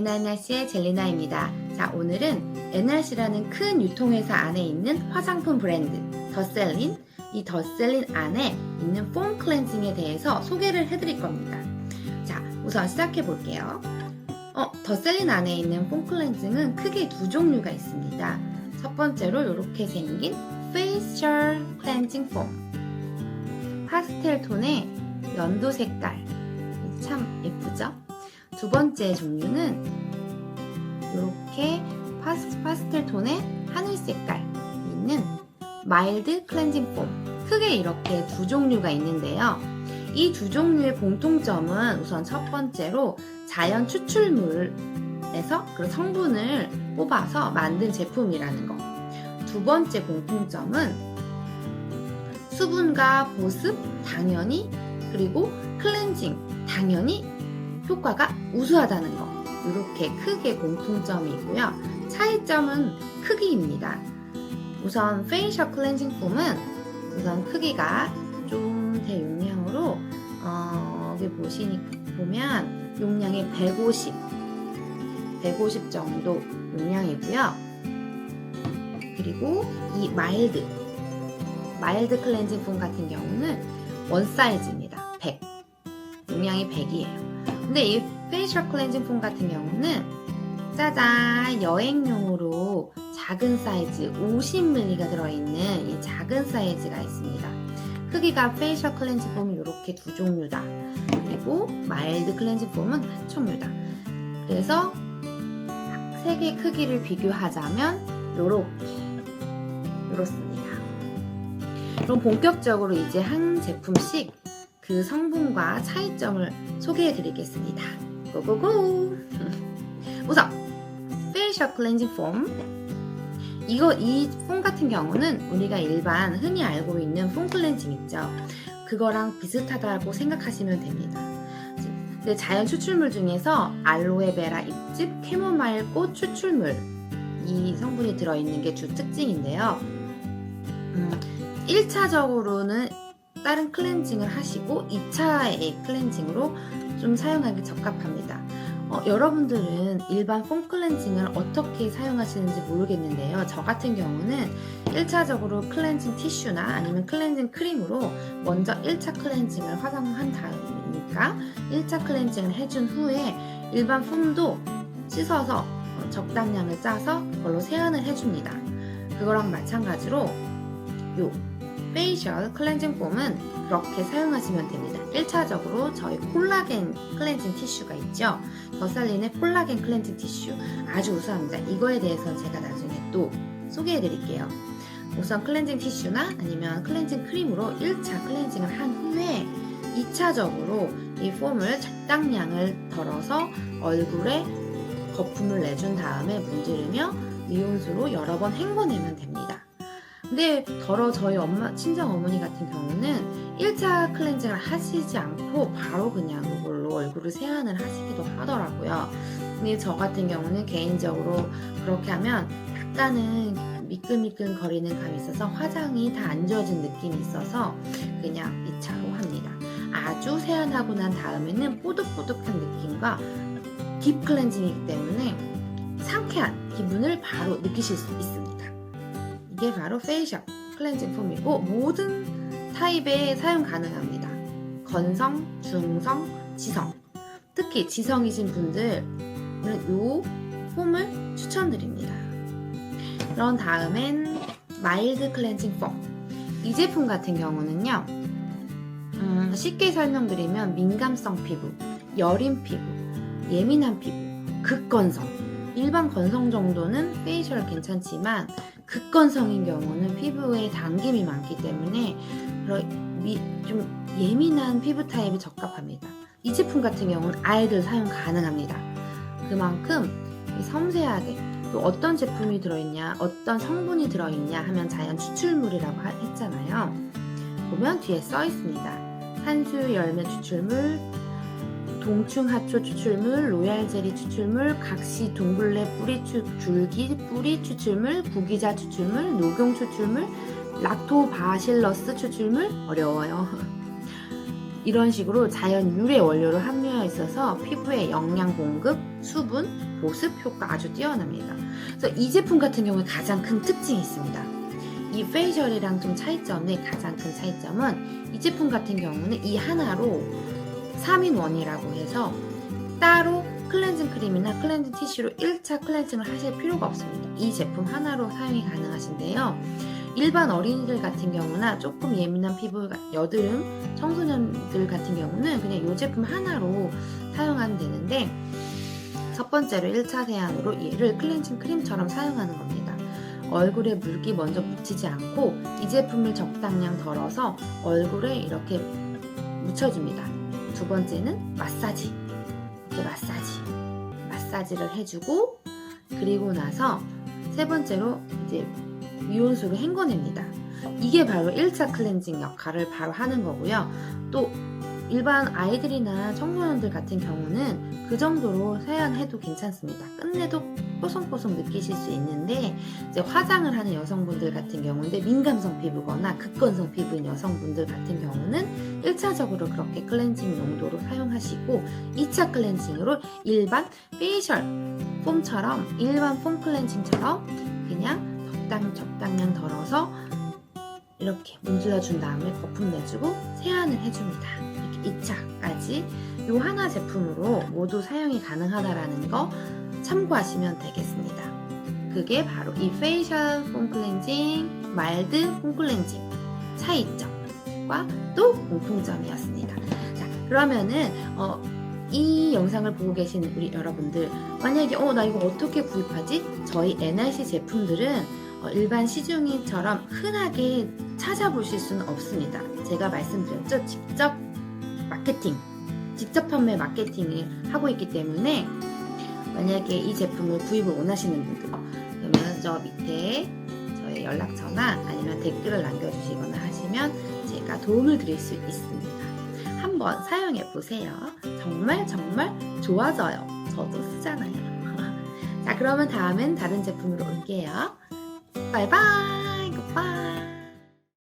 NRC의 젤리나입니다. 자, 오늘은 NRC라는 큰 유통회사 안에 있는 화장품 브랜드 더셀린, 이 더셀린 안에 있는 폼 클렌징에 대해서 소개를 해드릴 겁니다. 자, 우선 시작해 볼게요. 더셀린 안에 있는 폼 클렌징은 크게 두 종류가 있습니다. 첫 번째로 이렇게 생긴 페이셜 클렌징 폼, 파스텔 톤의 연두 색깔, 참 예쁘죠? 두 번째 종류는 이렇게 파스텔 톤의 하늘 색깔 있는 마일드 클렌징 폼, 크게 이렇게 두 종류가 있는데요. 이 두 종류의 공통점은 우선 첫 번째로 자연 추출물에서 그 성분을 뽑아서 만든 제품이라는 거. 두 번째 공통점은 수분과 보습 당연히, 그리고 클렌징 당연히 효과가 우수하다는 거. 이렇게 크게 공통점이 있고요. 차이점은 크기입니다. 우선 페이셜 클렌징 폼은 우선 크기가 좀 대용량으로 여기 보면 용량이 150 정도 용량이고요. 그리고 이 마일드 클렌징 폼 같은 경우는 원 사이즈입니다. 100. 용량이 100이에요. 근데 이 페이셜 클렌징 폼 같은 경우는 짜잔, 여행용으로 작은 사이즈 50ml가 들어있는 이 작은 사이즈가 있습니다. 크기가 페이셜 클렌징 폼은 이렇게 두 종류다. 그리고 마일드 클렌징 폼은 한 종류다. 그래서 세 개 크기를 비교하자면 이렇습니다. 그럼 본격적으로 이제 한 제품씩 그 성분과 차이점을 소개해 드리겠습니다. 고고고! 우선 페이셜 클렌징 폼, 이 폼 같은 경우는 우리가 일반 흔히 알고 있는 폼 클렌징 있죠. 그거랑 비슷하다고 생각하시면 됩니다. 근데 자연 추출물 중에서 알로에베라 잎즙, 캐모마일 꽃 추출물, 이 성분이 들어있는 게 주 특징인데요. 1차적으로는 다른 클렌징을 하시고 2차의 클렌징으로 좀 사용하기 적합합니다. 여러분들은 일반 폼 클렌징을 어떻게 사용하시는지 모르겠는데요. 저 같은 경우는 1차적으로 클렌징 티슈나 아니면 클렌징 크림으로 먼저 1차 클렌징을 화장한 다음이니까 1차 클렌징을 해준 후에 일반 폼도 씻어서 적당량을 짜서 그걸로 세안을 해줍니다. 그거랑 마찬가지로 요 페이셜 클렌징 폼은 그렇게 사용하시면 됩니다. 1차적으로 저희 콜라겐 클렌징 티슈가 있죠. 더셀린의 콜라겐 클렌징 티슈 아주 우수합니다. 이거에 대해서 제가 나중에 또 소개해 드릴게요. 우선 클렌징 티슈나 아니면 클렌징 크림으로 1차 클렌징을 한 후에 2차적으로 이 폼을 적당량을 덜어서 얼굴에 거품을 내준 다음에 문지르며 미온수로 여러 번 헹궈내면 됩니다. 근데 저희 친정 어머니 같은 경우는 1차 클렌징을 하시지 않고 바로 그냥 이걸로 얼굴을 세안을 하시기도 하더라고요. 근데 저 같은 경우는 개인적으로 그렇게 하면 약간은 미끌미끌 거리는 감이 있어서 화장이 다 안 지워진 느낌이 있어서 그냥 2차로 합니다. 아주 세안하고 난 다음에는 뽀득뽀득한 느낌과 딥 클렌징이기 때문에 상쾌한 기분을 바로 느끼실 수 있습니다. 이게 바로 페이셜 클렌징 폼이고 모든 타입에 사용 가능합니다. 건성, 중성, 지성. 특히 지성이신 분들은 이 폼을 추천드립니다. 그런 다음엔 마일드 클렌징 폼. 이 제품 같은 경우는요. 쉽게 설명드리면 민감성 피부, 여린 피부, 예민한 피부, 극건성. 일반 건성 정도는 페이셜 괜찮지만 극건성인 경우는 피부에 당김이 많기 때문에 좀 예민한 피부 타입에 적합합니다. 이 제품 같은 경우는 아이들 사용 가능합니다. 그만큼 섬세하게 또 어떤 제품이 들어있냐, 어떤 성분이 들어있냐 하면 자연 추출물이라고 했잖아요. 보면 뒤에 써 있습니다. 산수 열매 추출물, 동충하초 추출물, 로얄제리 추출물, 각시 둥글레 줄기 뿌리 추출물, 구기자 추출물, 녹용 추출물, 락토바실러스 추출물, 어려워요. 이런 식으로 자연 유래 원료로 함유되어 있어서 피부에 영양 공급, 수분, 보습 효과 아주 뛰어납니다. 그래서 이 제품 같은 경우에 가장 큰 특징이 있습니다. 이 페이셜이랑 좀 차이점의 가장 큰 차이점은 이 제품 같은 경우는 이 하나로 3인원이라고 해서 따로 클렌징 크림이나 클렌징 티슈로 1차 클렌징을 하실 필요가 없습니다. 이 제품 하나로 사용이 가능하신데요. 일반 어린이들 같은 경우나 조금 예민한 피부, 여드름, 청소년들 같은 경우는 그냥 이 제품 하나로 사용하면 되는데, 첫 번째로 1차 세안으로 얘를 클렌징 크림처럼 사용하는 겁니다. 얼굴에 물기 먼저 묻히지 않고 이 제품을 적당량 덜어서 얼굴에 이렇게 묻혀줍니다. 두 번째는 마사지. 이렇게 마사지를 해주고, 그리고 나서 세 번째로 이제 미온수로 헹궈냅니다. 이게 바로 1차 클렌징 역할을 바로 하는 거고요. 또 일반 아이들이나 청소년들 같은 경우는 그 정도로 세안해도 괜찮습니다. 끝내도 뽀송뽀송 느끼실 수 있는데, 이제 화장을 하는 여성분들 같은 경우인데 민감성 피부거나 극건성 피부인 여성분들 같은 경우는 1차적으로 그렇게 클렌징 용도로 사용하시고 2차 클렌징으로 일반 페이셜 폼처럼, 일반 폼 클렌징처럼 그냥 적당량 덜어서 이렇게 문질러 준 다음에 거품 내주고 세안을 해줍니다. 이렇게 2차까지 이 하나 제품으로 모두 사용이 가능하다라는 거 참고하시면 되겠습니다. 그게 바로 이 페이셜 폼 클렌징, 마일드 폼 클렌징 차이점과 또 공통점이었습니다. 자, 그러면은 이 영상을 보고 계신 우리 여러분들, 만약에 나 이거 어떻게 구입하지? 저희 NRC 제품들은 일반 시중처럼 흔하게 찾아보실 수는 없습니다. 제가 말씀드렸죠? 직접 판매 마케팅을 하고 있기 때문에 만약에 이 제품을 구입을 원하시는 분들, 그러면 저 밑에 저의 연락처나 아니면 댓글을 남겨주시거나 하시면 제가 도움을 드릴 수 있습니다. 한번 사용해 보세요. 정말 좋아져요. 저도 쓰잖아요. 자, 그러면 다음은 다른 제품으로 올게요. 바이바이, 굿바이.